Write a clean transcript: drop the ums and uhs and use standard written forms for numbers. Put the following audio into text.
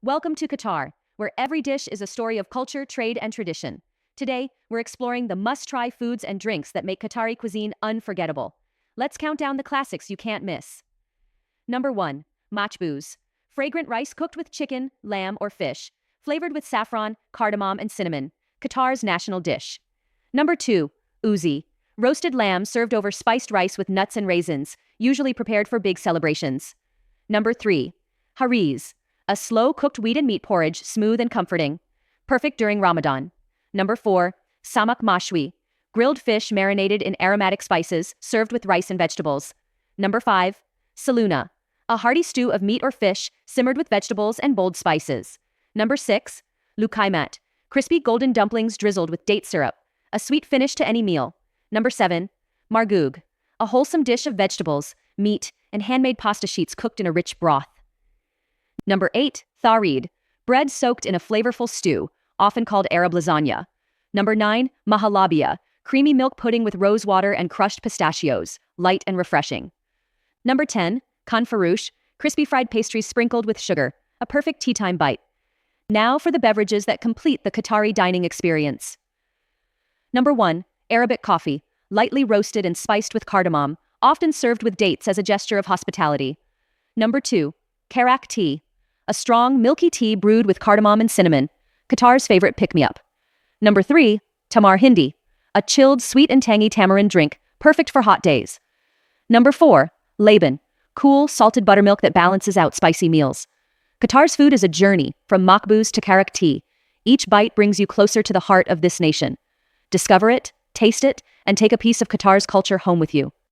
Welcome to Qatar, where every dish is a story of culture, trade, and tradition. Today, we're exploring the must-try foods and drinks that make Qatari cuisine unforgettable. Let's count down the classics you can't miss. Number 1. Machbouz. Fragrant rice cooked with chicken, lamb, or fish, flavored with saffron, cardamom, and cinnamon. Qatar's national dish. Number 2. Uzi. Roasted lamb served over spiced rice with nuts and raisins, usually prepared for big celebrations. Number 3. Hariz. A slow-cooked wheat and meat porridge, smooth and comforting. Perfect during Ramadan. Number 4. Samak mashwi. Grilled fish marinated in aromatic spices, served with rice and vegetables. Number 5. Saluna. A hearty stew of meat or fish, simmered with vegetables and bold spices. Number 6. Lukaimat. Crispy golden dumplings drizzled with date syrup. A sweet finish to any meal. Number 7. Margoug. A wholesome dish of vegetables, meat, and handmade pasta sheets cooked in a rich broth. Number 8. Tharid. Bread soaked in a flavorful stew, often called Arab lasagna. Number 9. Mahalabia. Creamy milk pudding with rose water and crushed pistachios, light and refreshing. Number 10. Khanfaroush. Crispy fried pastries sprinkled with sugar, a perfect tea time bite. Now for the beverages that complete the Qatari dining experience. Number 1. Arabic coffee. Lightly roasted and spiced with cardamom, often served with dates as a gesture of hospitality. Number 2. Karak tea. A strong, milky tea brewed with cardamom and cinnamon, Qatar's favorite pick-me-up. Number 3. Tamar Hindi. A chilled, sweet and tangy tamarind drink, perfect for hot days. Number 4. Laban. Cool, salted buttermilk that balances out spicy meals. Qatar's food is a journey, from makbuz to karak tea. Each bite brings you closer to the heart of this nation. Discover it, taste it, and take a piece of Qatar's culture home with you.